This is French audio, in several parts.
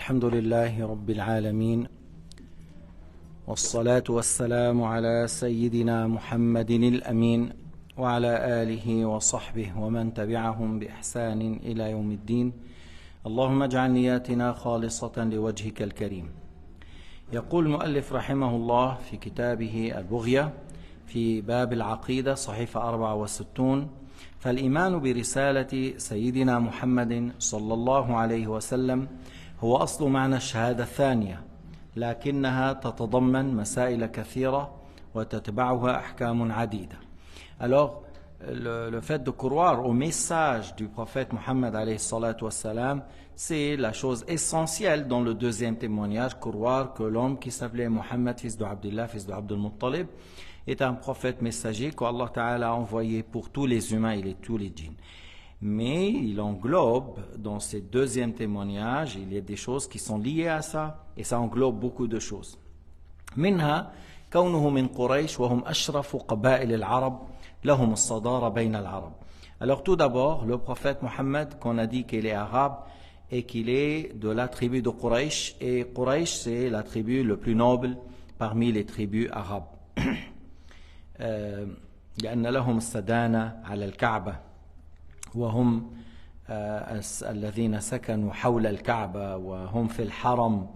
الحمد لله رب العالمين، والصلاة والسلام على سيدنا محمد الأمين وعلى آله وصحبه ومن تبعهم بإحسان إلى يوم الدين. اللهم اجعل نياتنا خالصة لوجهك الكريم. يقول المؤلف رحمه الله في كتابه البغية في باب العقيدة صحيفة 64: فالإيمان برسالة سيدنا محمد صلى الله عليه وسلم هو أصل معنى الشهادة الثانية، لكنها تتضمن مسائل كثيرة وتتبعها أحكام عديدة. Alors, le fait de croire au message du prophète Mohammed alayhi salatu wassalam, c'est la chose essentielle dans le deuxième témoignage, croire que l'homme qui s'appelait Mohammed, fils de Abdullah, fils de Abdul Muttalib, est un prophète messager qu'Allah Ta'ala a envoyé pour tous les humains et tous les djinns. Mais il englobe, dans ce deuxième témoignage, il y a des choses qui sont liées à ça, et ça englobe beaucoup de choses. منها كونه من قريش وهم أشرف قبائل العرب لهم الصدارة بين العرب. Alors tout d'abord, le prophète Mohammed, qu'on a dit qu'il est arabe et qu'il est de la tribu de Quraysh, et Quraysh c'est la tribu le plus noble parmi les tribus arabes. لأن لهم السدانة على الكعبة وهم الذين سكنوا حول الكعبة وهم في الحرم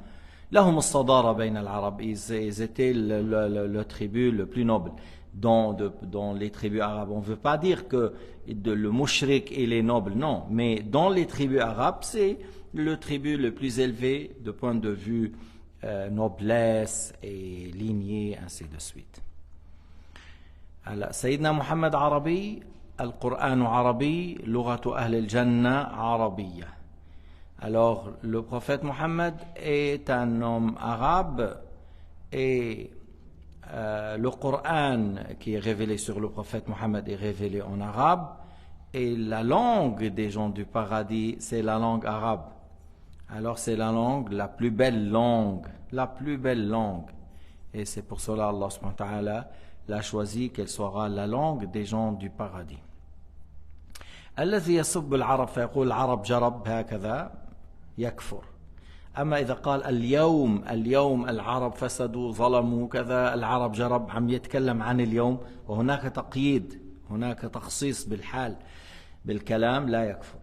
لهم الصدارة بين العرب. Ils étaient le tribu le plus noble dans les tribus arabes. On ne veut pas dire que le mushrik il est noble, non, mais dans les tribus arabes c'est le tribu le plus élevé de point de vue noblesse et lignée, ainsi de suite. سيدنا محمد عربي، القرآن عربي، لغة أهل الجنة عربية. Alors le prophète Mohammed est un homme arabe et le Coran qui est révélé sur le prophète Mohammed est révélé en arabe, et la langue des gens du paradis c'est la langue arabe. Alors c'est la langue, la plus belle langue, et c'est pour cela Allah subhanahu wa ta'ala l'a choisi qu'elle sera la langue des gens du paradis. الذي يسب العرب فيقول العرب جرب هكذا يكفر. أما إذا قال اليوم العرب فسدوا ظلموا كذا، العرب جرب، عم يتكلم عن اليوم وهناك تقييد، هناك تخصيص بالحال بالكلام، لا يكفر.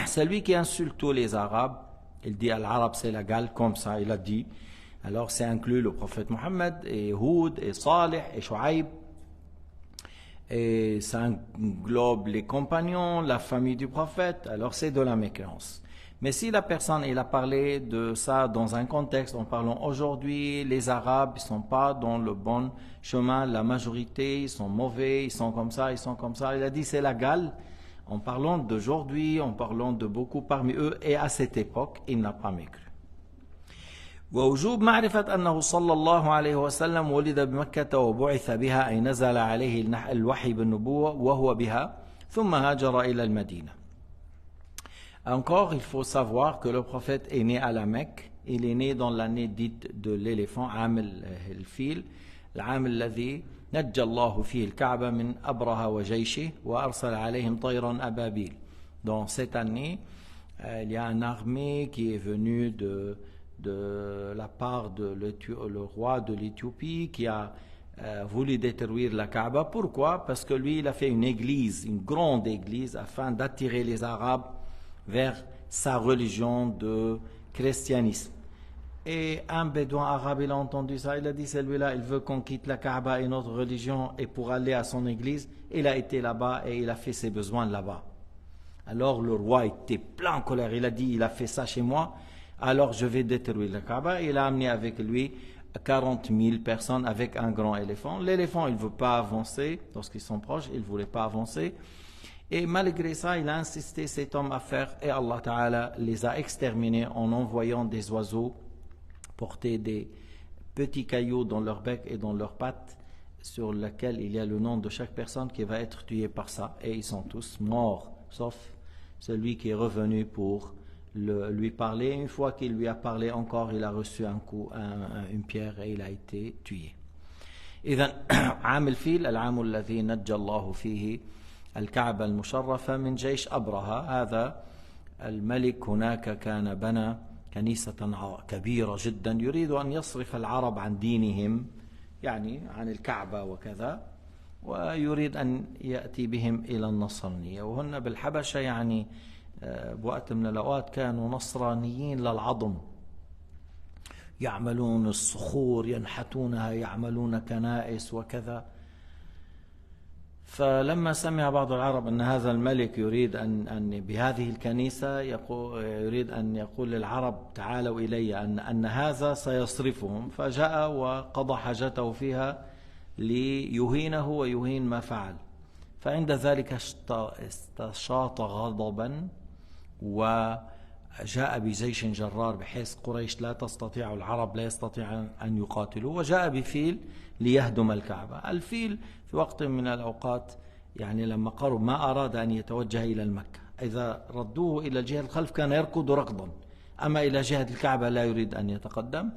Celui qui insulte tous les Arabes, il dit العرب c'est légal, comme ça il a dit. Alors c'est inclus le prophète Mohammed et Houd et Salih et Shuaib, et ça englobe les compagnons, la famille du prophète. Alors c'est de la mécréance. Mais si la personne il a parlé de ça dans un contexte en parlant aujourd'hui les Arabes ils sont pas dans le bon chemin, la majorité ils sont mauvais, ils sont comme ça, il a dit c'est légal en parlant d'aujourd'hui, en parlant de beaucoup parmi eux, et à cette époque il n'a pas mécru. ووجوب معرفة أنه صلى الله عليه وسلم ولد بمكة وبعث بها، أي نزل عليه الوحي بالنبوة وهو بها، ثم هاجر إلى المدينة. Encore, il faut savoir que le prophète est né à la Mecque. Il est né dans l'année dite de l'éléphant, عام الفيل، العام الذي نجى الله فيه الكعبة من أبرهة وجيشه وأرسل عليهم طيرا أبابيل. Dans cette année, il y a une armée qui est venue de la part de le roi de l'Éthiopie qui a voulu détruire la Kaaba. Pourquoi? Parce que lui il a fait une église, une grande église, afin d'attirer les Arabes vers sa religion de christianisme. Et un bédouin arabe il a entendu ça, il a dit celui-là il veut qu'on quitte la Kaaba et notre religion, et pour aller à son église il a été là-bas et il a fait ses besoins là-bas. Alors le roi était plein en colère, il a dit il a fait ça chez moi, alors je vais détruire la Kaaba. Il a amené avec lui 40 000 personnes avec un grand éléphant. L'éléphant il ne veut pas avancer, lorsqu'ils sont proches il ne voulait pas avancer, et malgré ça il a insisté cet homme à faire, et Allah Ta'ala les a exterminés en envoyant des oiseaux porter des petits cailloux dans leur bec et dans leurs pattes, sur lesquels il y a le nom de chaque personne qui va être tuée par ça, et ils sont tous morts sauf celui qui est revenu pour lui parler. Une fois qu'il lui a parlé encore, il a reçu un coup, une pierre, et il a été tué. إذن عام الفيل العام الذي نجى الله فيه الكعبة المشرفة من جيش أبرهة. هذا الملك هناك كان بنى كنيسة كبيرة جدا، يريد أن يصرف العرب عن دينهم، يعني عن الكعبة وكذا، ويريد أن يأتي بهم إلى النصرانية. وهن بالحبشة يعني بوقت من الأوقات كانوا نصرانيين للعظم، يعملون الصخور ينحتونها، يعملون كنائس وكذا. فلما سمع بعض العرب أن هذا الملك يريد أن بهذه الكنيسة يريد أن يقول للعرب تعالوا إلي، أن هذا سيصرفهم، فجاء وقضى حاجته فيها ليهينه ويهين ما فعل. فعند ذلك استشاط غضبا وجاء بجيش جرار، بحيث قريش لا تستطيع، العرب لا يستطيع أن يقاتلوا، وجاء بفيل ليهدم الكعبة. الفيل في وقت من الأوقات يعني لما قرب ما أراد أن يتوجه إلى المكة، إذا ردوه إلى الجهة الخلف كان يركض ركضا، أما إلى جهة الكعبة لا يريد أن يتقدم.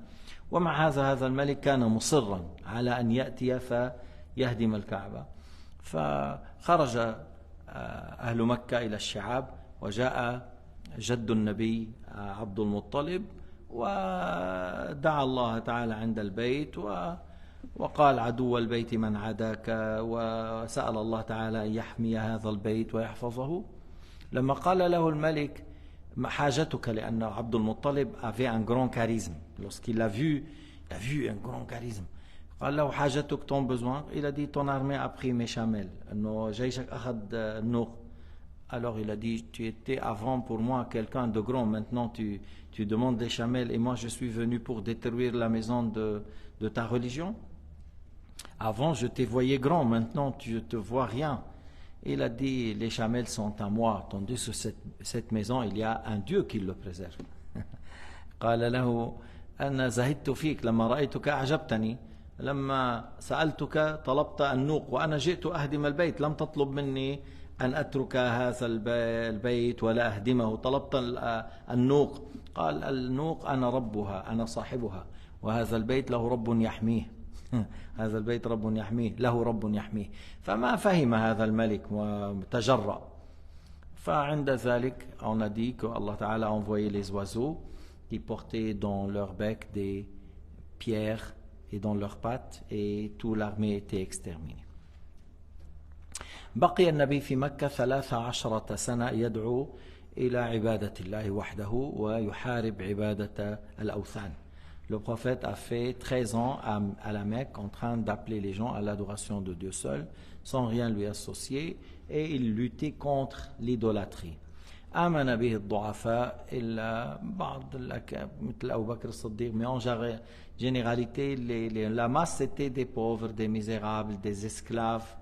ومع هذا الملك كان مصرا على أن يأتي فيهدم الكعبة. فخرج أهل مكة إلى الشعاب، وجاء جد النبي عبد المطلب ودعا الله تعالى عند البيت وقال عدو البيت من عاداك، وسأل الله تعالى أن يحمي هذا البيت ويحفظه. لما قال له الملك ما حاجتك، لأن عبد المطلب avait un grand charisme, lorsqu'il l'a vu, il a vu un grand charisme. قال له حاجتك ton besoin, il a dit ton armée a pris mes chamelles, إنه جيشك أخذ النوق. Alors il a dit tu étais avant pour moi quelqu'un de grand, maintenant tu demandes des chamelles et moi je suis venu pour détruire la maison de ta religion. Avant je te voyais grand, maintenant tu ne te vois rien. Il a dit les chamelles sont à moi, tandis que sur cette maison il y a un Dieu qui le préserve. قال له أنا زهدت فيك لما رأيتك أعجبتني، لما سألتك طلبت النوق وأنا جئت أهدم البيت، لم تطلب مني أن أترك هذا البيت ولا أهدمه، طلبت النوق. قال النوق أنا ربها، أنا صاحبها، وهذا البيت له رب يحميه. هذا البيت رب يحميه، له رب يحميه. فما فهم هذا الملك وتجرأ. فعند ذلك on a dit que Allah Ta'ala a envoyé les oiseaux qui portaient dans leur bec des pierres et dans leurs pattes, et toute l'armée était exterminée. بقي النبي في مكة 13 سنة يدعو إلى عبادة الله وحده ويحارب عبادة الأوثان. Le prophète a fait 13 ans à la Mecque en train d'appeler les gens à l'adoration de Dieu seul, sans rien lui associer, et il luttait contre l'idolâtrie. آمن به الضعفاء إلا بعض مثل أبو بكر الصديق, mais en généralité la masse c'était des pauvres, des misérables, des esclaves,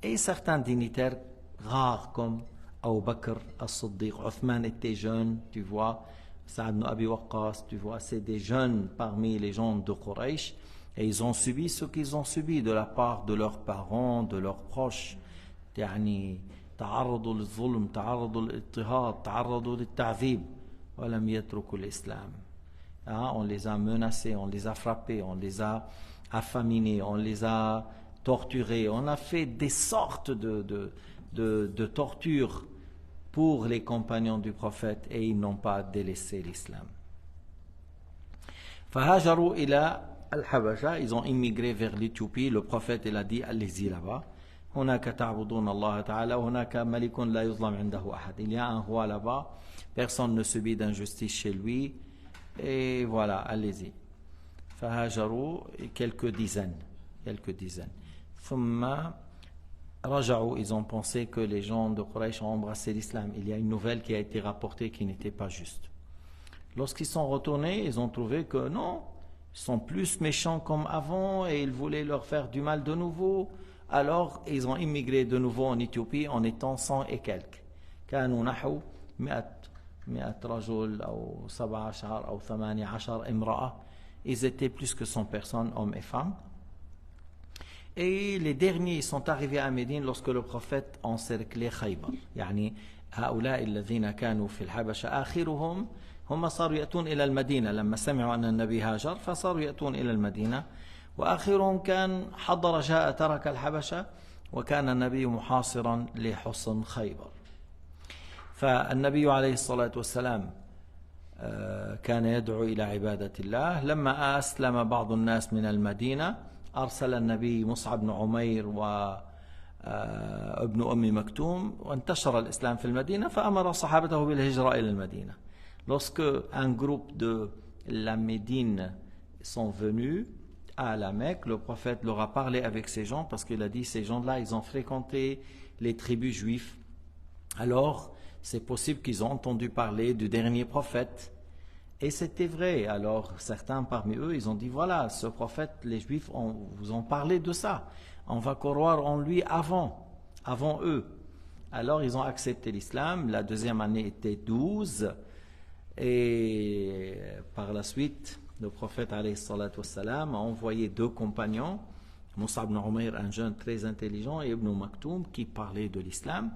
et certains dignitaires rares comme Abu Bakr al-Siddiq. Uthman était jeune, tu vois, Saad ibn Abi Waqqas, tu vois, c'est des jeunes parmi les gens de Quraysh, et ils ont subi ce qu'ils ont subi de la part de leurs parents, de leurs proches. يعني تعرضوا للظلم, تعرضوا للاضطهاد, تعرضوا للتعذيب, ولم يتركوا الإسلام. On les a menacés, on les a frappés, on les a affaminés, on les a torturés, on a fait des sortes de tortures pour les compagnons du prophète, et ils n'ont pas délaissé l'islam. فهاجروا إلى الحبشة, ils ont immigré vers l'Éthiopie. Le prophète il a dit allez-y là-bas. هناك تعبدون الله تعالى وهناك ملك لا يظلم عنده أحد. Il y a un roi là-bas, personne ne subit d'injustice chez lui, et voilà, allez-y. فهاجروا quelques dizaines. ثم رجعوا, ils ont pensé que les gens de Quraysh ont embrassé l'islam. Il y a une nouvelle qui a été rapportée qui n'était pas juste. Lorsqu'ils sont retournés, ils ont trouvé que non, ils sont plus méchants comme avant et ils voulaient leur faire du mal de nouveau. Alors ils ont immigré de nouveau en Éthiopie en étant 100 et quelques. كانوا نحو 100 رجل أو 17 أو 18 امرأة. Ils étaient plus que 100 personnes, hommes et femmes. Et les derniers sont arrivés à Médine lorsque le prophète encerclait Khaybar. يعني هؤلاء الذين كانوا في الحبشة آخرهم هم صاروا يأتون إلى المدينة لما سمعوا أن النبي هاجر, فصاروا يأتون إلى المدينة. وآخرهم كان حضر جاء ترك الحبشة, وكان النبي محاصرا لحصن خيبر. فالنبي عليه الصلاة والسلام كان يدعو إلى عبادة الله. لما أسلم بعض الناس من المدينة أرسل النبي مصعب بن عمير وابن أم مكتوم وانتشر الإسلام في المدينة فأمر صحابته بالهجرة إلى المدينة. Lorsque un groupe de la Médine sont venus à la Mecque, le prophète leur a parlé avec ces gens parce qu'il a dit ces gens-là ils ont fréquenté les tribus juives. Alors c'est possible qu'ils ont entendu parler du dernier prophète. Et c'était vrai. Alors certains parmi eux, ils ont dit voilà, ce prophète, les Juifs vous ont parlé de ça. On va croire en lui avant eux. Alors ils ont accepté l'islam. La deuxième année était 12. Et par la suite, le prophète alayhi salatu wassalam a envoyé 2 compagnons, Mus'ab ibn Umayr, un jeune très intelligent, et Ibn Maktoum qui parlait de l'islam.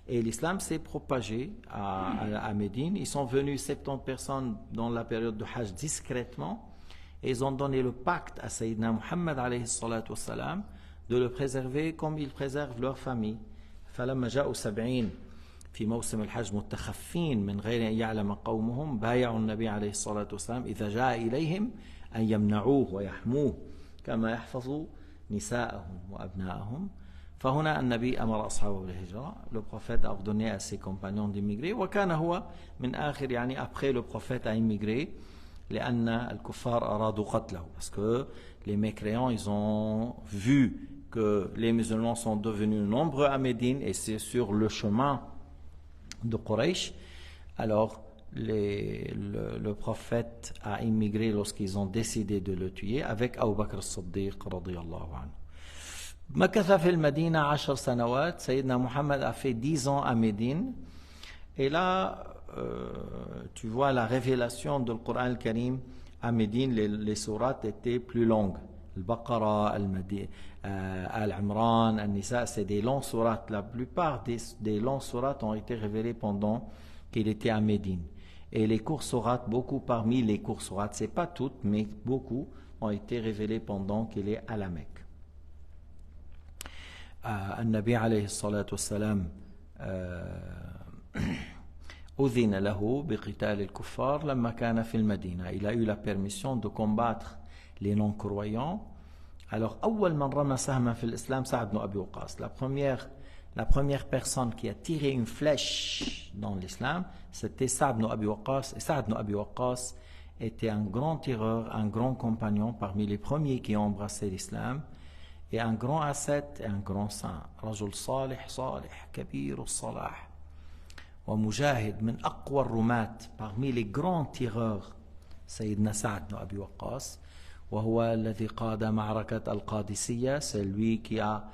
Et l'islam s'est propagé à Médine. Ils sont venus 70 personnes dans la période de Hajj discrètement. Et ils ont donné le pacte à Sayyidina Muhammad alayhi salatu wassalam de le préserver comme ils préservent leur famille. فلما جاءوا 70 في موسم الحج متخفين من غير أن يعلم قومهم بايعوا النبي عليه الصلاة والسلام إذا جاء إليهم أن يمنعوه ويحموه كما يحفظوا نساءهم وأبناءهم. فهنا النبي أمر أصحابه بالهجرة. Le prophète a ordonné à ses compagnons d'immigrer. وكان هو من آخر يعني après le prophète a immigré لأن الكفار أرادوا قتله parce que les mécréants ils ont vu que les musulmans sont devenus nombreux à Médine et c'est sur le chemin de Quraysh. Alors le prophète a immigré lorsqu'ils ont décidé de le tuer avec Abu Bakr as-Siddiq radiyallahu anhu. مكث في المدينة 10 سنوات. Sayyidina Muhammad a fait 10 ans à Médine. Et là, tu vois la révélation du Coran al-Karim à Médine, les sourates étaient plus longues. Al-Baqarah, Al-Imran, Al-Nisa, c'est des longs sourates. La plupart des longs sourates ont été révélés pendant qu'il était à Médine. Et les courts sourates, beaucoup parmi les courts sourates, c'est pas toutes, mais beaucoup ont été révélés pendant qu'il est à la Mecque. النبي عليه الصلاة والسلام أذن له بقتال الكفار لما كان في المدينة. Il a eu la permission de combattre les non-croyants. Alors أول من رمى سهما في الإسلام سعد بن أبي وقاص. La première personne qui a tiré une flèche dans l'islam, c'était Sa'd ibn Abi Waqqas. Et Sa'd ibn Abi Waqqas était un grand tireur, un grand compagnon parmi les premiers qui ont embrassé l'islam. Et un grand ascète et un grand saint. رجل صالح صالح كبير الصلاح ومجاهد من أقوى الرماة. Parmi les grands tireurs, سيدنا سعد بن أبي وقاص. وهو الذي قاد معركة القادسية. C'est lui qui a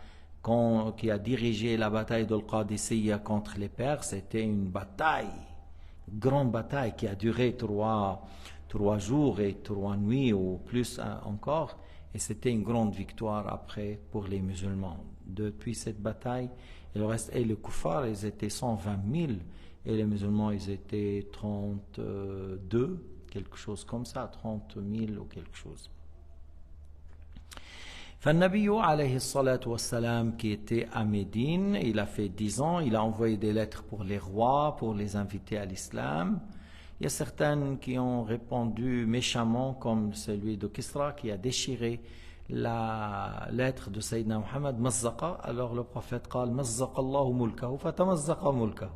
dirigé la bataille de Qadisiyya contre les Perses. C'était une bataille, une grande bataille qui a duré 3 jours et 3 nuits ou plus encore. Et c'était une grande victoire après pour les musulmans. Depuis cette bataille, il reste, et les kuffars, ils étaient 120 000, et les musulmans, ils étaient 32, quelque chose comme ça, 30 000 ou quelque chose. فالنبي عليه الصلاة والسلام qui était à Médine, il a fait 10 ans, il a envoyé des lettres pour les rois, pour les inviter à l'islam. Il y a certaines qui ont répondu méchamment, comme celui de Kisra qui a déchiré la lettre de Sayyidina Muhammad, Mazzaqa. Alors le prophète قال مزق الله ملكه فتمزق ملكه.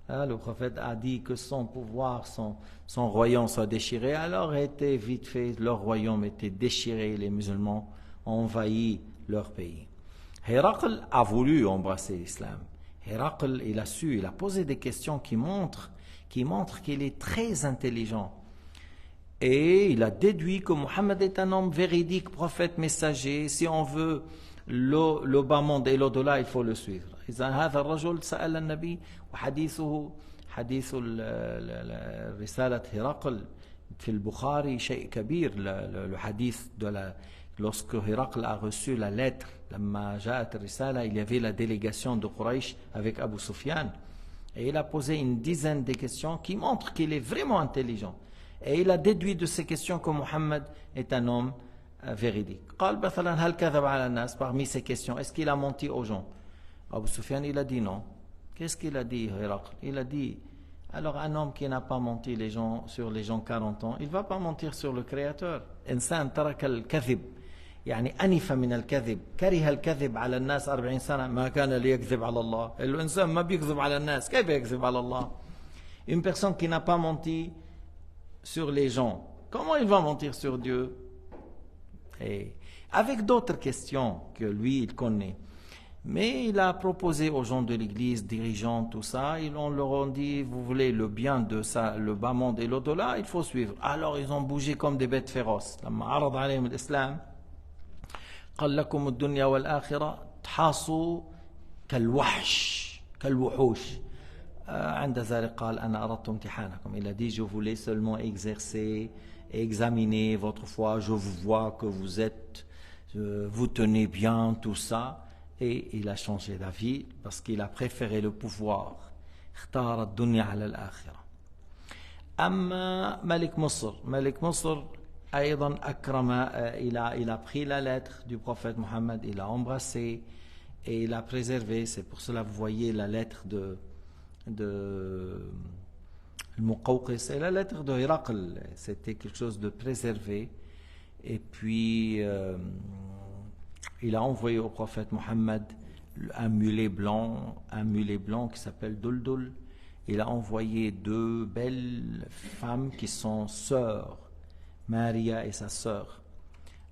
Le prophète a dit que son pouvoir, son royaume soit déchiré. Alors était vite fait, leur royaume était déchiré, les musulmans ont envahi leur pays. Héraql a voulu embrasser l'islam. Héraql, il a posé des questions qui montrent qu'il est très intelligent. Et il a déduit que Mohammed est un homme véridique, prophète, messager. Si on veut le bas monde et l'au-delà, il faut le suivre. إذا هذا الرجل سأل النبي وحديثه حديث رسالة هرقل في البخاري شيء كبير. Le hadith lorsque Héraql a reçu la lettre, لما جاءت الرسالة, il y avait la délégation de Quraysh avec Abu Sufyan. Et il a posé une dizaine de questions qui montrent qu'il est vraiment intelligent. Et il a déduit de ces questions que Mohammed est un homme véridique. قال مثلا هل كذب على الناس. Parmi ces questions, est-ce qu'il a menti aux gens? Abu Sufyan, il a dit non. Qu'est-ce qu'il a dit, Héraql? Il a dit Alors un homme qui n'a pas menti sur les gens 40 ans, il ne va pas mentir sur le Créateur. إنسان ترك الكذب يعني أنف من الكذب كره الكذب على الناس 40 سنة ما كان ليكذب على الله. الإنسان ما بيكذب على الناس كيف يكذب على الله. Une personne qui n'a pas menti sur les gens, comment il va mentir sur Dieu? Et avec d'autres questions que lui il connaît. Mais il a proposé aux gens de l'église, dirigeants, tout ça, on leur a dit, vous voulez le bien de ça, le bas monde et l'au-delà, il faut suivre. Alors ils ont bougé comme des bêtes féroces. لما عرض عليهم الإسلام قال لكم الدنيا والآخرة تحاصوا كالوحش كالوحوش. عند ذلك قال أنا أردت امتحانكم. Il a dit, je voulais seulement exercer, examiner votre foi, je vous vois que vous êtes, vous tenez bien, tout ça. Et il a changé d'avis parce qu'il a préféré le pouvoir. اختار الدنيا على الآخرة. أما ملك مصر أيضا أكرم. Il a pris la lettre du prophète Mohammed, il a embrassé et il a préservé. C'est pour cela que vous voyez la lettre de Muqawqis et la lettre de Héracl. C'était quelque chose de préservé. Et puis il a envoyé au prophète Mohammed un mulet blanc qui s'appelle Duldul. Il a envoyé 2 belles femmes qui sont sœurs, Maria et sa sœur.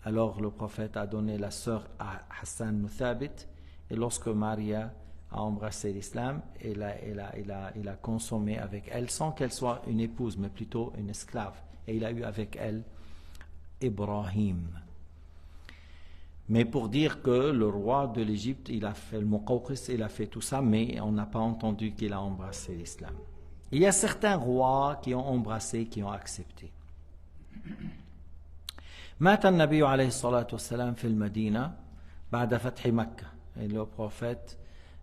Alors le prophète a donné la sœur à Hassan Thabit, et lorsque Maria a embrassé l'islam, il a consommé avec elle sans qu'elle soit une épouse, mais plutôt une esclave. Et il a eu avec elle Ibrahim. Mais pour dire que le roi de l'Égypte, il a fait le Muqawqis, il a fait tout ça, mais on n'a pas entendu qu'il a embrassé l'islam. Il y a certains rois qui ont embrassé, qui ont accepté. مات النبي عليه الصلاة والسلام في المدينة بعد فتح مكة. Et le prophète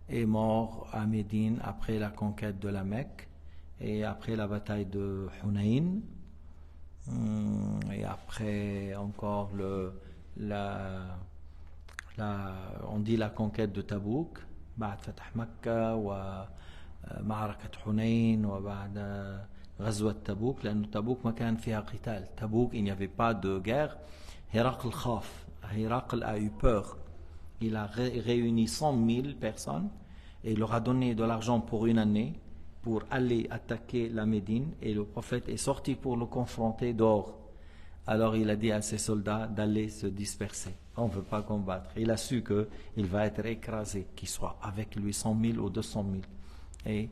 est mort à Médine après la conquête de la Mecque et après la bataille de Hunayn et après encore on dit la conquête de Tabouk بعد فتح مكة ومعركة حنين وبعد غزوة تبوك لأن تبوك ما كان فيها قتال. تبوك il n'y avait pas de guerre. Héracl khaf. Héracl a eu peur. Il a réuni 100 000 personnes et il leur a donné de l'argent pour une année pour aller attaquer la Médine, et le prophète est sorti pour le confronter dehors. Alors il a dit à ses soldats d'aller se disperser. On ne veut pas combattre. Il a su qu'il va être écrasé, qu'il soit avec lui 100 000 ou 200 000. Et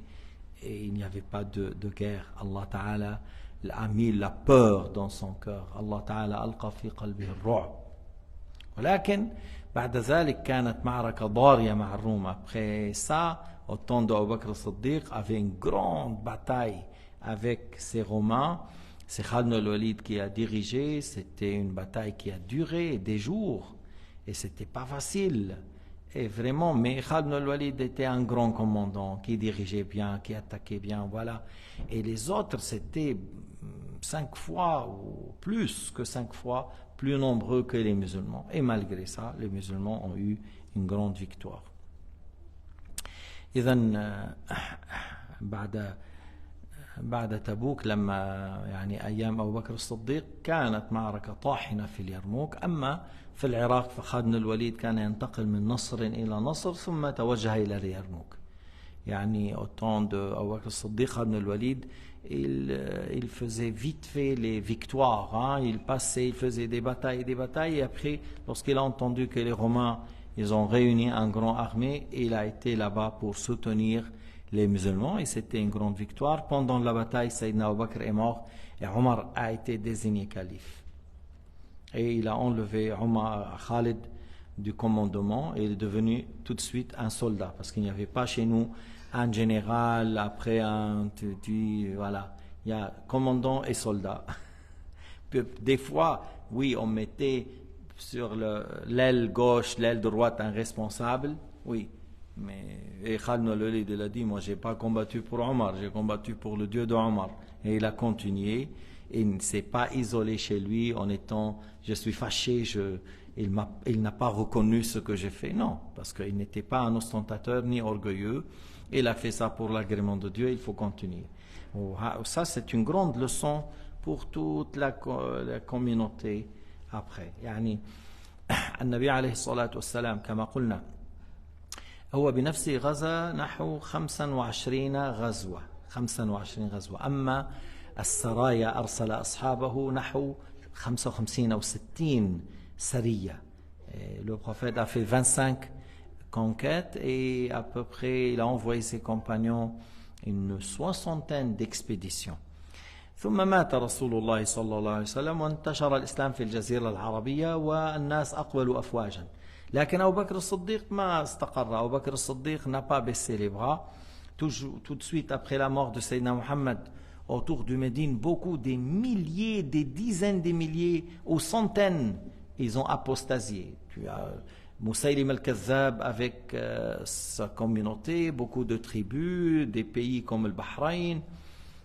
il n'y avait pas de guerre. Allah Ta'ala a mis la peur dans son cœur. Allah Ta'ala alqa fi qalbihi ar-ru'b. ولكن بعد ذلك كانت معركة ضارية مع الروم. Après ça, au temps d'Abu Bakr as-Siddiq, avait une grande bataille avec ces Romains. C'est Khalid al-Walid qui a dirigé. C'était une bataille qui a duré des jours et c'était pas facile. Et vraiment, mais Khalid al-Walid était un grand commandant qui dirigeait bien, qui attaquait bien, voilà. Et les autres, c'était 5 fois ou plus que 5 fois plus nombreux que les musulmans. Et malgré ça, les musulmans ont eu une grande victoire. إذن بعد تبوك لما يعني أيام أبو بكر الصديق كانت معركة طاحنة في اليرموك. أما في العراق فخالد الوليد كان ينتقل من نصر إلى نصر ثم توجه إلى اليرموك. يعني au temps de Abu Bakr as-Siddiq, Khalid al-Walid, il faisait vite fait les victoires, il passait, il faisait des batailles, et après, lorsqu'il a entendu que les Romains, ils ont réuni un grand armée, il a été là-bas pour soutenir les musulmans, et c'était une grande victoire. Pendant la bataille, Sayyidina Abu Bakr est mort, et Omar a été désigné calife. Et il a enlevé Khalid du commandement, et il est devenu tout de suite un soldat, parce qu'il n'y avait pas chez nous un général, après voilà, il y a commandant et soldat. Des fois, oui, on mettait sur l'aile gauche, l'aile droite un responsable, oui, mais Khalid al-Walid il a dit, moi j'ai pas combattu pour Omar, j'ai combattu pour le Dieu de Omar, et il a continué, et il ne s'est pas isolé chez lui en étant, je suis fâché, il n'a pas reconnu ce que j'ai fait, non, parce qu'il n'était pas un ostentateur ni orgueilleux. il a fait ça pour l'agrément de Dieu, il faut continuer. Ça, c'est une grande leçon pour toute la communauté après. يعني النبي عليه الصلاة والسلام كما قلنا هو بنفسه غزا نحو 25 غزوة 25 غزوة. أما السرايا أرسل أصحابه نحو 55 أو 60 سرية. Le prophète a fait 25 conquêtes et à peu près il a envoyé ses compagnons une soixantaine d'expéditions. ثم مات رسول الله صلى الله عليه وسلم وانتشر الإسلام في الجزيرة العربية والناس أقبلوا أفواجا. لكن أبو بكر الصديق ما استقر. أبو بكر الصديق n'a pas baissé les bras. Tout de suite après la mort de Sayyidina Muhammad, autour du Médine, beaucoup, des milliers, des dizaines de milliers, aux centaines, ils ont apostasié. Tu as Moussaïlim al-Kazzab avec sa communauté, beaucoup de tribus, des pays comme le Bahreïn.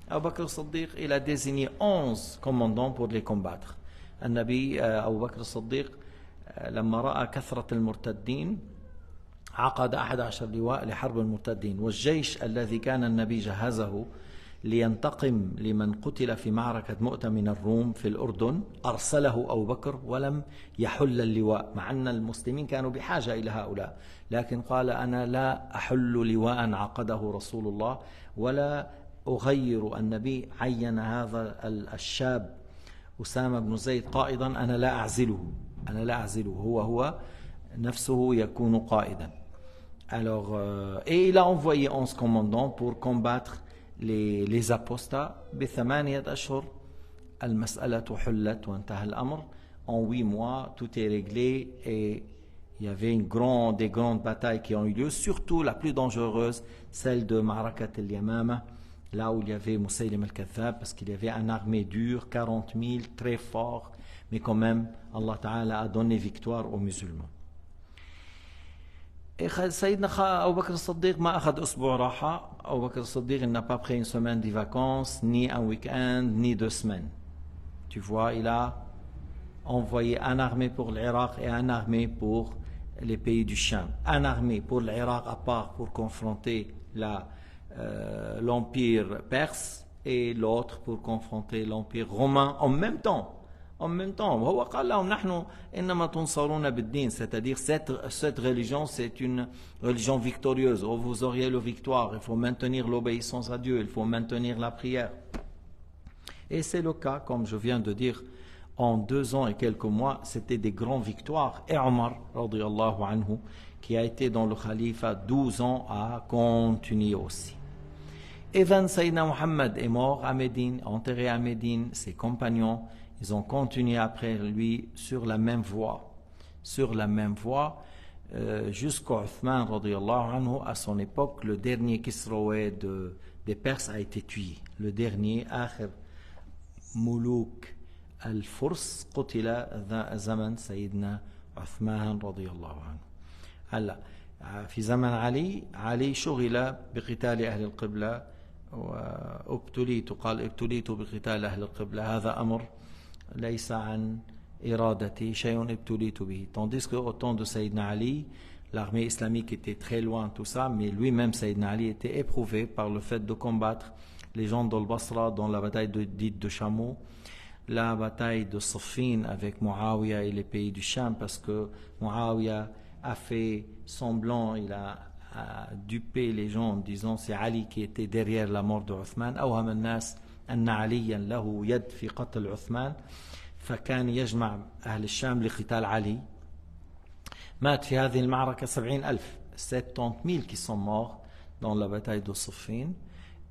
Abu Bakr al-Siddiq, il a désigné 11 commandants pour les combattre. النبي أبو بكر الصديق لما رأى كثرة المرتدين عقد 11 لواء لحرب المرتدين. والجيش الذي كان النبي جهزه لينتقم لمن قتل في معركة مؤتة من الروم في الأردن أرسله أبو بكر ولم يحل اللواء، مع أن المسلمين كانوا بحاجة إلى هؤلاء، لكن قال أنا لا أحل لواء عقده رسول الله ولا أغير. النبي عين هذا الشاب أسامة بن زيد قائدا، أنا لا أعزله، هو نفسه يكون قائدا. Alors, et il a envoyé 11 commandants pour combattre les apostats. بثمانية أشهر المسألة حلت وانتهى الأمر. En 8 mois, tout est réglé et il y avait des grandes batailles qui ont eu lieu, surtout la plus dangereuse, celle de Ma'rakat al-Yamama, là où il y avait Moussaïlim al-Kazzab, parce qu'il y avait une armée dure, 40 000, très fort, mais quand même, Allah Ta'ala a donné victoire aux musulmans. Et Sayyidina Abu Bakr al-Siddiq ما أخذ أسبوع راحة. Abu Bakr al-Siddiq, il n'a pas pris une semaine de vacances, ni un week-end, ni 2 semaines. Tu vois, il a envoyé une armée pour l'Irak et une armée pour les pays du Sham. Une armée pour l'Irak à part pour confronter l'empire perse et l'autre pour confronter l'empire romain en même temps. هو قال لهم نحن إنما تنصرون بالدين, c'est-à-dire cette religion c'est une religion victorieuse. Vous auriez la victoire, il faut maintenir l'obéissance à Dieu, il faut maintenir la prière. Et c'est le cas, comme je viens de dire, en 2 ans et quelques mois, c'était des grandes victoires. Et Omar, radiyallahu anhu, qui a été dans le khalifa 12 ans, a continué aussi. Et Sayyidina Muhammad est mort à Médine, enterré à Médine, ses compagnons, ils ont continué après lui sur la même voie. Jusqu'à Uthman, radiyallahu anhu, à son époque, le dernier Kisraoué des Perses a été tué. Le dernier, Akhir Moulouk الفرس قتل زمن سيدنا عثمان رضي الله عنه. هلا في زمن علي شغل بقتال أهل القبلة ابتليت بقتال أهل القبلة. هذا أمر ليس عن إرادتي، شيء ابتليت به. Tandis qu'au temps de Sayyidina Ali, l'armée islamique était très loin, tout ça, mais lui-même, Sayyidina Ali, était éprouvé par le fait de combattre les gens d'Al-Basra dans la bataille dite de Chameau, la bataille de Siffin avec Muawiyah et les pays du Sham, parce que Muawiyah a fait semblant, il a dupé les gens en disant c'est Ali qui était derrière la mort de Uthman. أوهم الناس أن عليا له يد في قتل عثمان فكان يجمع أهل الشام لقتال علي. مات في هذه المعركة 70,000 qui sont morts dans la bataille de Siffin.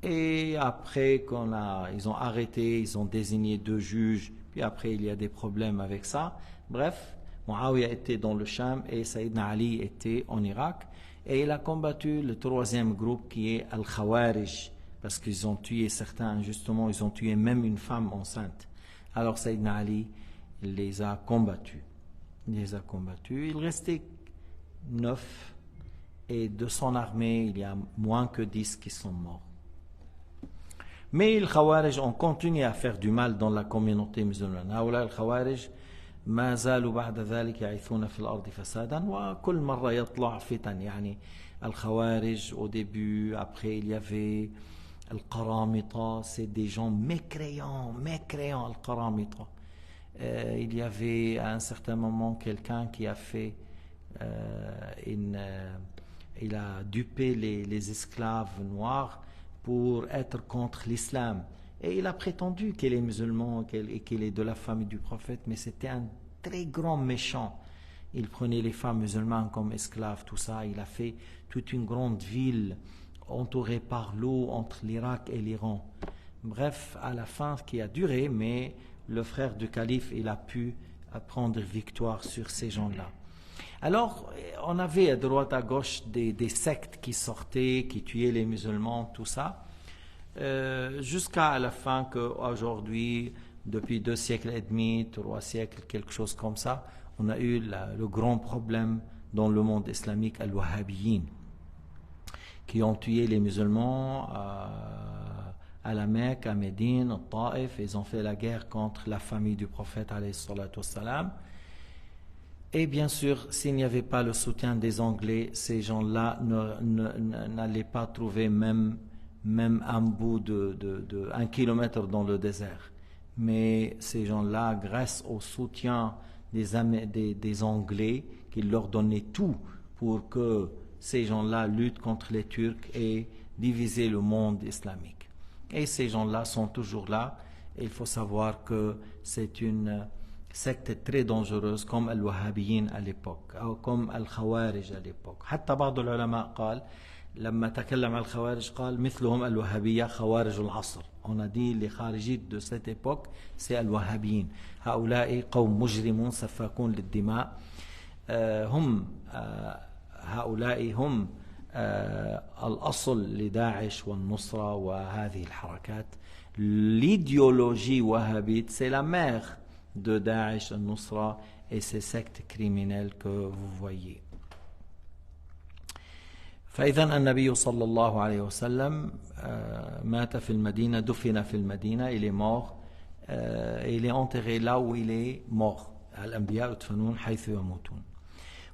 Et après ils ont arrêté, ils ont désigné 2 juges, puis après il y a des problèmes avec ça. Bref, Muawiyah était dans le Sham et Sayyidina Ali était en Irak. Et il a combattu le 3e groupe qui est Al-Khawarij, parce qu'ils ont tué certains injustement, ils ont tué même une femme enceinte. Alors Sayyidina Ali les a combattus. Il restait 9 et de son armée, il y a moins que 10 qui sont morts. Mais les Khawarij ont continué à faire du mal dans la communauté musulmane. هؤلاء الخوارج ما زالوا بعد ذلك يعيثون في الأرض فسادا وكل مرة يطلع فتن. يعني Al-Khawarij au début, après il y avait Al-Qaramita, c'est des gens mécréants, Al-Qaramita. Il y avait à un certain moment quelqu'un qui a fait il a dupé les esclaves noirs pour être contre l'islam. Et il a prétendu qu'il est musulman et qu'il est de la famille du prophète, mais c'était un très grand méchant. Il prenait les femmes musulmanes comme esclaves, tout ça. Il a fait toute une grande ville entourée par l'eau entre l'Irak et l'Iran. Bref, à la fin, qui a duré, mais le frère du calife, il a pu prendre victoire sur ces gens-là. Alors, on avait à droite à gauche des sectes qui sortaient, qui tuaient les musulmans, tout ça, jusqu'à la fin qu'aujourd'hui, depuis 2 siècles et demi, 3 siècles, quelque chose comme ça, on a eu le grand problème dans le monde islamique, al-Wahhabiyyin, qui ont tué les musulmans à la Mecque, à Médine, au Taïf. Ils ont fait la guerre contre la famille du prophète, alayhi salatu wassalam. Et bien sûr, s'il n'y avait pas le soutien des Anglais, ces gens-là n'allaient pas trouver même un bout de 1 kilomètre dans le désert. Mais ces gens-là, grâce au soutien des Anglais, qui leur donnaient tout pour que ces gens-là luttent contre les Turcs et diviser le monde islamique. Et ces gens-là sont toujours là. Et il faut savoir que c'est une secte très dangereuse comme Al-Wahhabiyyin à l'époque, ou comme Al-Khawarij à l'époque. حتى بعض العلماء قال لما تكلم عن الخوارج قال مثلهم الوهابية خوارج العصر. On a dit les kharijites de cette époque, c'est Al-Wahhabiyyin. هؤلاء قوم مجرمون سفاكون للدماء. هؤلاء هم الأصل لداعش والنصرة وهذه الحركات. L'idéologie wahhabite, c'est la mère de Daesh, al-Nusra et ces sectes criminelles que vous voyez. فإذا النبي صلى الله عليه وسلم مات في المدينة دفن في المدينة. Il est mort, il est enterré là où il est mort. الأنبياء يدفنون حيث يموتون.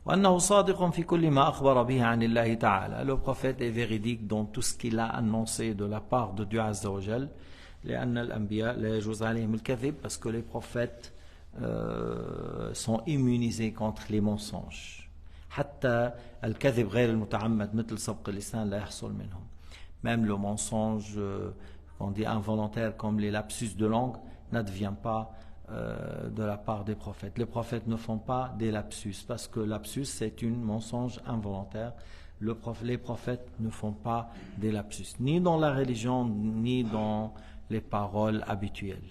وأنه صادق في كل ما أخبر به عن الله تعالى. Le prophète est véridique dans tout ce qu'il a annoncé de la part de Dieu Azza wa Jal. لأن الأنبياء لا يجوز عليهم الكذب, parce que les prophètes sont immunisés contre les mensonges. حتى الكذب غير المتعمد مثل سبق اللسان لا يحصل منهم. Même le mensonge on dit involontaire comme les lapsus de langue n'advient pas de la part des prophètes. Les prophètes ne font pas des lapsus, parce que lapsus c'est un mensonge involontaire. Les prophètes ne font pas des lapsus, ni dans la religion, ni dans les paroles habituelles.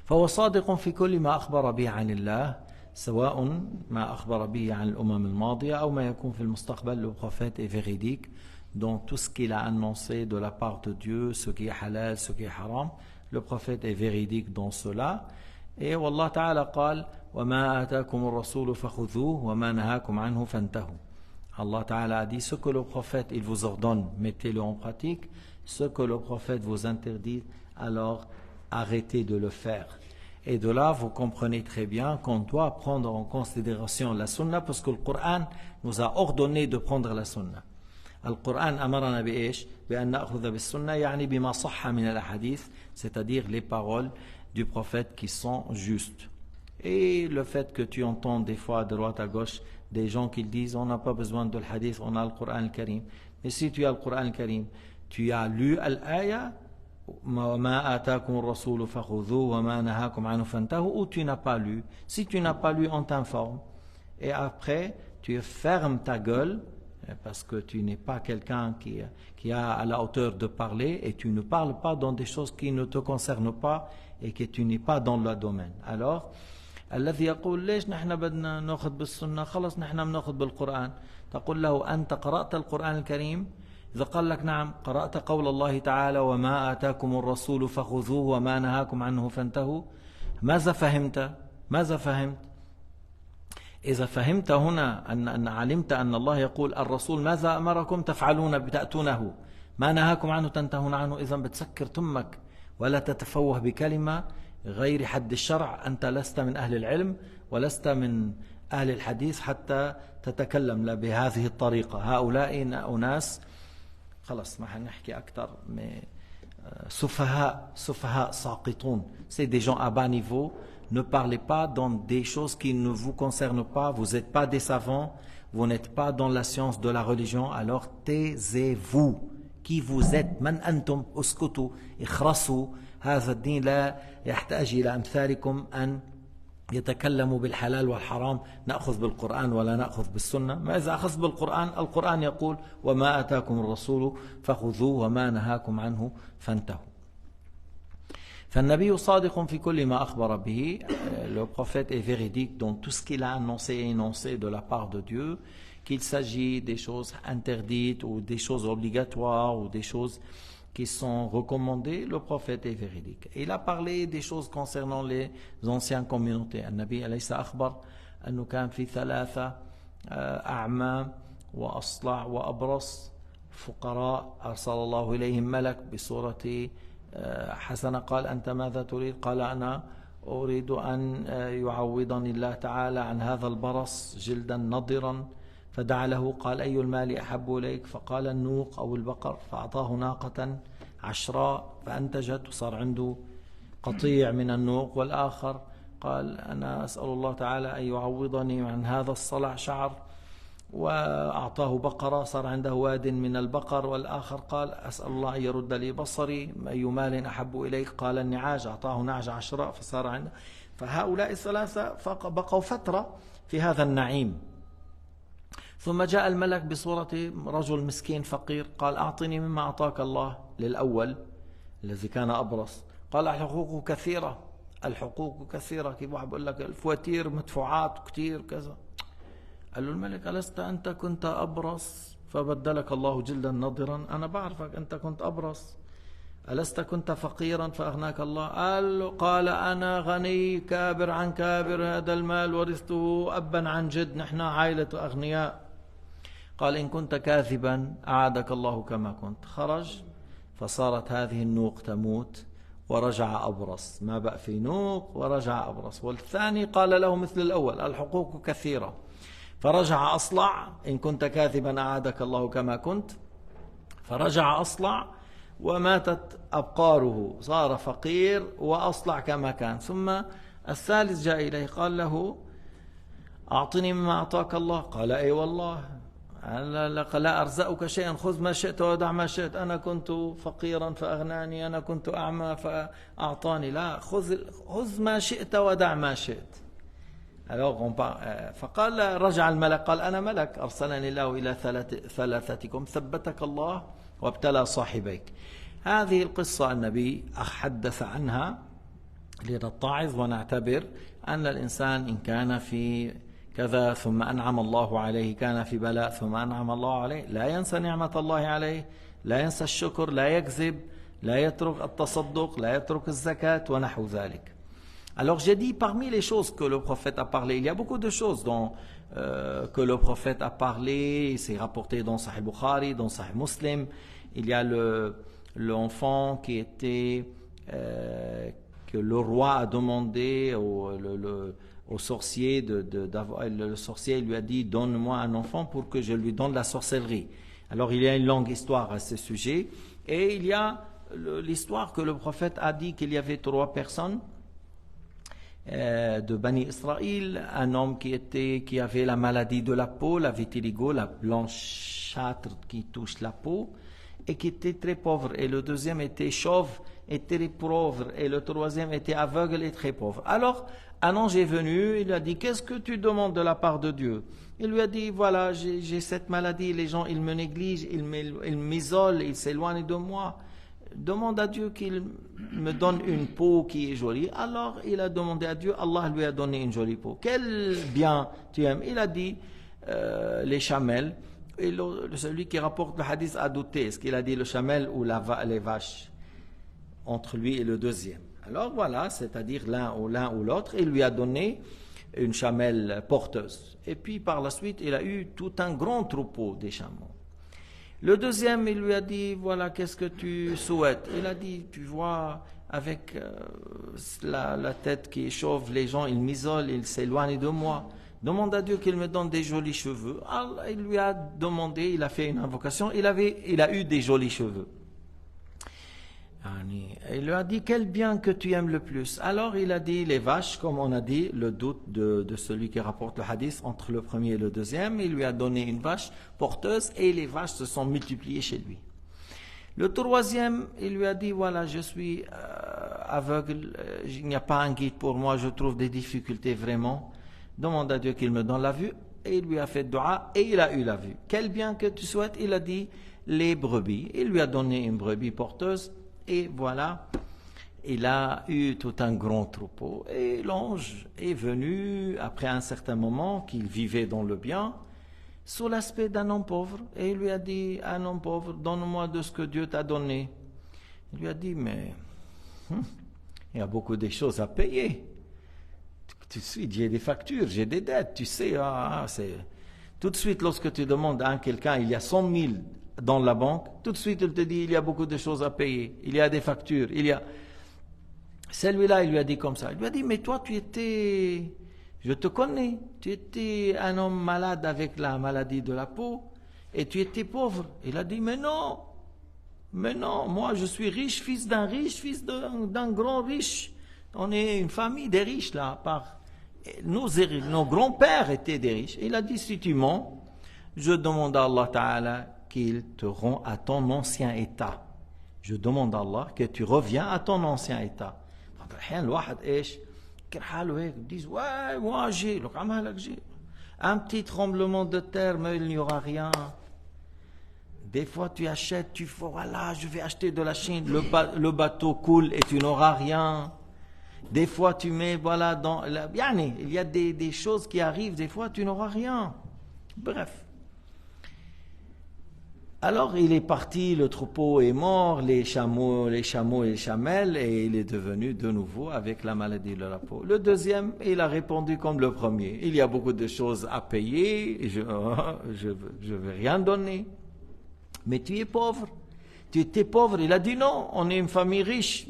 فهو صادق في كل ما أخبر به عن الله, سواء ما أخبر به عن الأمم الماضية أو ما يكون في المستقبل. Le prophète est véridique dans tout ce qu'il a annoncé de la part de Dieu, ce qui est halal, ce qui est haram. Le prophète est véridique dans cela. Et والله تعالى قال وما آتاكم الرسول فخذوه وما نهاكم عنه فانتهوا. Allah Ta'ala a dit, ce que le prophète il vous ordonne, mettez-le en pratique. Ce que le prophète vous interdit, alors arrêtez de le faire. Et de là, vous comprenez très bien qu'on doit prendre en considération la sunna, parce que le Coran nous a ordonné de prendre la sunna. القرآن أمرنا بإيش؟ بأن نأخذ بالسنة يعني بما صح من الأحاديث, c'est-à-dire les paroles du prophète qui sont justes. Et le fait que tu entends des fois de droite à gauche des gens qui disent on n'a pas besoin de l'hadith, on a le Coran al-Karim. Mais si tu as le Coran al-Karim, tu as lu l'aya وما آتاكم الرسول فخذوه وما نهاكم عنه فانتهوا, ou tu n'as pas lu. Si tu n'as pas lu, on t'informe. Et après, tu fermes ta gueule, parce que tu n'es pas quelqu'un qui a à la hauteur de parler, et tu ne parles pas dans des choses qui ne te concernent pas et que tu n'es pas dans le domaine. Alors, الذي يقول ليش نحن بدنا ناخذ بالسنة, خلص نحن بناخذ بالقرآن. تقول له أنت قرأت القرآن الكريم؟ إذا قال لك نعم, قرأت قول الله تعالى وما آتاكم الرسول فخذوه وما نهاكم عنه فانتهوا. ماذا فهمت؟ ماذا فهمت؟ إذا فهمت هنا أن علمت أن الله يقول الرسول ماذا أمركم تفعلون بتأتونه, ما نهاكم عنه تنتهون عنه, إذا بتسكر تمك ولا تتفوه بكلمة غير حد الشرع. أنت لست من أهل العلم ولست من أهل الحديث حتى تتكلم بهذه الطريقة. هؤلاء أناس خلاص ما حنحكي أكثر سفهاء ساقطون. C'est des gens à bas niveau. Ne parlez pas dans des choses qui ne vous concernent pas. Vous n'êtes pas des savants. Vous n'êtes pas dans la science de la religion. Alors taisez-vous. Qui vous êtes? من أنتم؟ اسكتوا اخرسوا. هذا الدين لا يحتاج إلى أمثالكم أن يتكلموا بالحلال والحرام. نأخذ بالقرآن ولا نأخذ بالسنة. ما إذا أخذ بالقرآن؟ القرآن يقول وما آتاكم الرسول فخذوه وما نهاكم عنه فانتهوا. فالنبي صادق في كل ما أخبر به. Le prophète est véridique dans tout ce qu'il a annoncé et énoncé de la part de Dieu, qu'il s'agit des choses interdites ou des choses obligatoires ou des choses qui sont recommandées. Le prophète est véridique. Il a parlé des choses concernant les anciennes communautés. النبي أليس أخبر أنه كان في 3 أعمى وأصلع وأبرص فقراء أرسل الله إليهم ملك بصورة حسنة. قال أنت ماذا تريد؟ قال أنا أريد أن يعوضني الله تعالى عن هذا البرص جلدا نضرا. فدعا له قال أي المال أحب إليك؟ فقال النوق أو البقر. فأعطاه ناقة عشراء فأنتجت وصار عنده قطيع من النوق. والآخر قال أنا أسأل الله تعالى أن يعوضني عن هذا الصلع شعر، وأعطاه بقرة صار عنده واد من البقر. والآخر قال أسأل الله أن يرد لي بصري، أي مال أحب إليك؟ قال النعاج. أعطاه نعج عشراء فصار عنده. فهؤلاء الثلاثة بقوا فترة في هذا النعيم. ثم جاء الملك بصورة رجل مسكين فقير قال أعطني مما أعطاك الله. للأول الذي كان أبرص قال الحقوق كثيرة. الحقوق كثيرة. كيف واحد بقول لك الفواتير مدفوعات كتير كذا. قال له الملك ألست أنت كنت أبرص فبدلك الله جلدا نضرا؟ أنا بعرفك أنت كنت أبرص. ألست كنت فقيرا فأغناك الله؟ قال أنا غني كابر عن كابر، هذا المال ورثته أبا عن جد، نحن عائلة أغنياء. قال إن كنت كاذبا أعادك الله كما كنت. خرج فصارت هذه النوق تموت ورجع أبرص. ما بقى في نوق ورجع أبرص. والثاني قال له مثل الأول الحقوق كثيرة. فرجع أصلع إن كنت كاذبا أعادك الله كما كنت. فرجع أصلع وماتت أبقاره، صار فقير وأصلع كما كان. ثم الثالث جاء إليه قال له أعطني مما أعطاك الله. قال أي والله لا أرزقك شيئا، خذ ما شئت ودع ما شئت. أنا كنت فقيرا فأغناني، أنا كنت أعمى فأعطاني. لا، خذ ما شئت ودع ما شئت. فقال رجع الملك قال أنا ملك أرسلني الله إلى ثلاثتكم ثبتك الله وابتلى صاحبيك. هذه القصة النبي حدث عنها لنتعظ ونعتبر أن الإنسان إن كان في كذا ثم أنعم الله عليه، كان في بلاء ثم أنعم الله عليه، لا ينسى نعمة الله عليه، لا ينسى الشكر، لا يكذب، لا يترك التصدق، لا يترك الزكاة ونحو ذلك. Alors j'ai dit parmi les choses que le prophète a parlé, il y a beaucoup de choses que le prophète a parlé, c'est rapporté dans Sahih Bukhari, dans Sahih Muslim. Il y a l'enfant qui était, que le roi a demandé au sorcier, le sorcier lui a dit donne-moi un enfant pour que je lui donne la sorcellerie. Alors il y a une longue histoire à ce sujet, et il y a l'histoire que le prophète a dit qu'il y avait 3 personnes de Bani Israël, un homme qui avait la maladie de la peau, la vitiligo, la blanchâtre qui touche la peau, et qui était très pauvre, et le deuxième était chauve et très pauvre, et le troisième était aveugle et très pauvre. Alors un ange est venu, il lui a dit qu'est-ce que tu demandes de la part de Dieu? Il lui a dit voilà, j'ai cette maladie, les gens ils me négligent, ils m'isolent, ils s'éloignent de moi. Demande à Dieu qu'il me donne une peau qui est jolie. Alors il a demandé à Dieu, Allah lui a donné une jolie peau. Quel bien tu aimes? Il a dit les chamelles. Et celui qui rapporte le hadith a douté, est-ce qu'il a dit le chamel ou les vaches, entre lui et le deuxième. Alors voilà, c'est-à-dire l'un ou l'autre, il lui a donné une chamelle porteuse. Et puis par la suite, il a eu tout un grand troupeau des chameaux. Le deuxième, il lui a dit, voilà, qu'est-ce que tu souhaites? Il a dit, tu vois, avec la tête qui est chauve, les gens, ils m'isolent, ils s'éloignent de moi. demande à Dieu qu'il me donne des jolis cheveux. Allah, il lui a demandé, il a fait une invocation, il a eu des jolis cheveux. Il lui a dit, quel bien que tu aimes le plus? Alors il a dit les vaches, comme on a dit, le doute de celui qui rapporte le hadith entre le premier et le deuxième. Il lui a donné une vache porteuse et les vaches se sont multipliées chez lui. Le troisième, il lui a dit, voilà, je suis aveugle, il n'y a pas un guide pour moi, je trouve des difficultés vraiment. Demande à Dieu qu'il me donne la vue. Et il lui a fait dua et il a eu la vue. Quel bien que tu souhaites? Il a dit, les brebis. Il lui a donné une brebis porteuse. Et voilà, il a eu tout un grand troupeau. Et l'ange est venu, après un certain moment, qu'il vivait dans le bien, sous l'aspect d'un homme pauvre. Et il lui a dit, un homme pauvre, donne-moi de ce que Dieu t'a donné. Il lui a dit, mais il y a beaucoup de choses à payer. Tout de suite, j'ai des factures, j'ai des dettes, tu sais. Tout de suite, lorsque tu demandes à quelqu'un, il y a 100 000 dans la banque, tout de suite il te dit il y a beaucoup de choses à payer, il y a des factures, celui-là il lui a dit comme ça, il lui a dit mais toi je te connais, tu étais un homme malade avec la maladie de la peau et tu étais pauvre. Il a dit mais non, moi je suis riche, fils d'un d'un grand riche, on est une famille des riches là, nos grands-pères étaient des riches. Il a dit si tu mens, je demande à Allah Ta'ala qu'il te rend à ton ancien état. Je demande à Allah que tu reviens à ton ancien état. Disent ouais, moi j'ai un petit tremblement de terre, mais il n'y aura rien. Des fois tu achètes, tu fais voilà, je vais acheter de la Chine, le bateau coule et tu n'auras rien. Des fois tu mets voilà il y a des choses qui arrivent, des fois tu n'auras rien. Bref. Alors il est parti, le troupeau est mort, les chameaux et les chamelles, et il est devenu de nouveau avec la maladie de la peau. Le deuxième, il a répondu comme le premier. Il y a beaucoup de choses à payer, et je veux rien donner. Mais tu es pauvre. Tu étais pauvre. Il a dit non, on est une famille riche.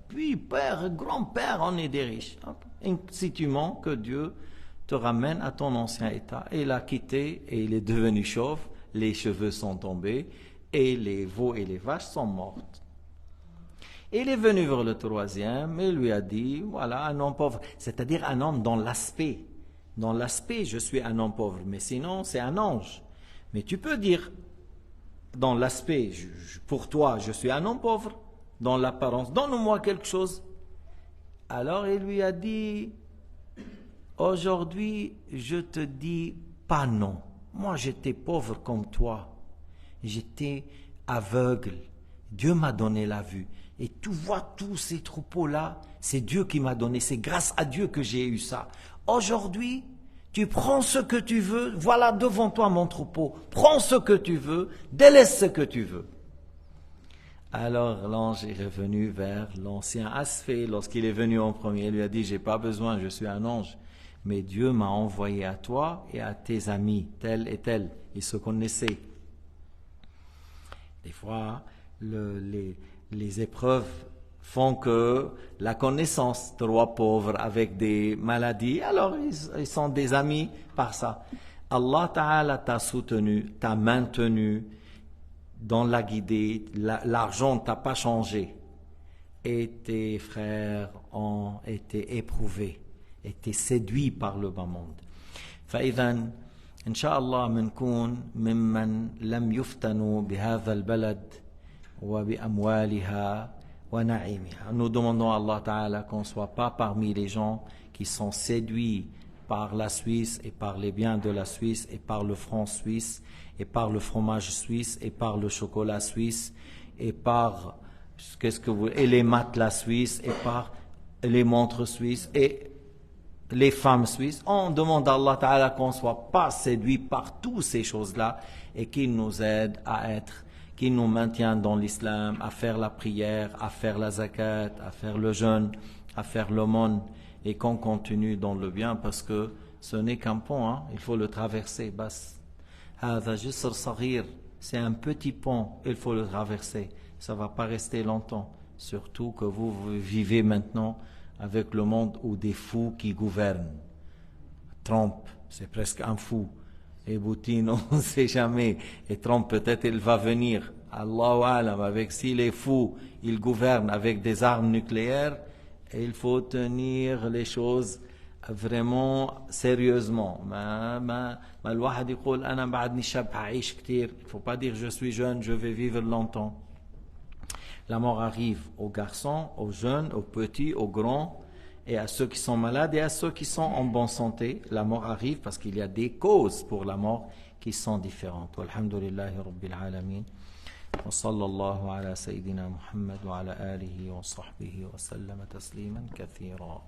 Puis père, grand-père, on est des riches. Si tu mens, que Dieu te ramène à ton ancien état. Et il a quitté et il est devenu chauve. Les cheveux sont tombés et les veaux et les vaches sont mortes. Il est venu vers le troisième et lui a dit, voilà, un homme pauvre, c'est-à-dire un homme dans l'aspect. Dans l'aspect, je suis un homme pauvre, mais sinon, c'est un ange. Mais tu peux dire, dans l'aspect, pour toi, je suis un homme pauvre, dans l'apparence, donne-moi quelque chose. Alors il lui a dit, aujourd'hui, je te dis pas non. Moi, j'étais pauvre comme toi. J'étais aveugle. Dieu m'a donné la vue. Et tu vois tous ces troupeaux-là, c'est Dieu qui m'a donné. C'est grâce à Dieu que j'ai eu ça. Aujourd'hui, tu prends ce que tu veux. Voilà devant toi mon troupeau. Prends ce que tu veux. Délaisse ce que tu veux. Alors l'ange est revenu vers l'ancien aspect. Lorsqu'il est venu en premier, il lui a dit, j'ai pas besoin, je suis un ange. Mais Dieu m'a envoyé à toi et à tes amis, tel et tel. Ils se connaissaient. Des fois, les épreuves font que la connaissance, trois pauvres avec des maladies, alors ils sont des amis par ça. Allah Ta'ala t'a soutenu, t'a maintenu dans la guidée, l'argent t'a pas changé. Et tes frères ont été éprouvés. été séduit par le bas monde. فإذا إن شاء الله بنكون ممن لم يفتنوا بهذا البلد وبأموالها ونعيمها. Nous demandons à Allah Ta'ala qu'on ne soit pas parmi les gens qui sont séduits par la Suisse et par les biens de la Suisse et par le franc suisse et par le fromage suisse et par le chocolat suisse et par et les matelas suisses et par les montres suisses et les femmes suisses. On demande à Allah Ta'ala qu'on ne soit pas séduit par toutes ces choses-là et qu'il nous aide à être, qu'il nous maintienne dans l'islam, à faire la prière, à faire la zakat, à faire le jeûne, à faire l'aumône et qu'on continue dans le bien parce que ce n'est qu'un pont, hein, il faut le traverser. C'est un petit pont, il faut le traverser. Ça ne va pas rester longtemps, surtout que vous vivez maintenant avec le monde où des fous qui gouvernent. Trump, c'est presque un fou. Et Poutine, on ne sait jamais. Et Trump, peut-être, il va venir. Allahu Alam, avec s'il est fou, il gouverne avec des armes nucléaires. Et il faut tenir les choses vraiment sérieusement. الواحد يقول أنا بعدني شاب هعيش كتير. Il ne faut pas dire je suis jeune, je vais vivre longtemps. La mort arrive aux garçons, aux jeunes, aux petits, aux grands, et à ceux qui sont malades et à ceux qui sont en bonne santé. La mort arrive parce qu'il y a des causes pour la mort qui sont différentes. Walhamdulillahi Rabbil Alamin. وصلى الله على سيدنا محمد وعلى آله وصحبه وسلم تسليما كثيرا.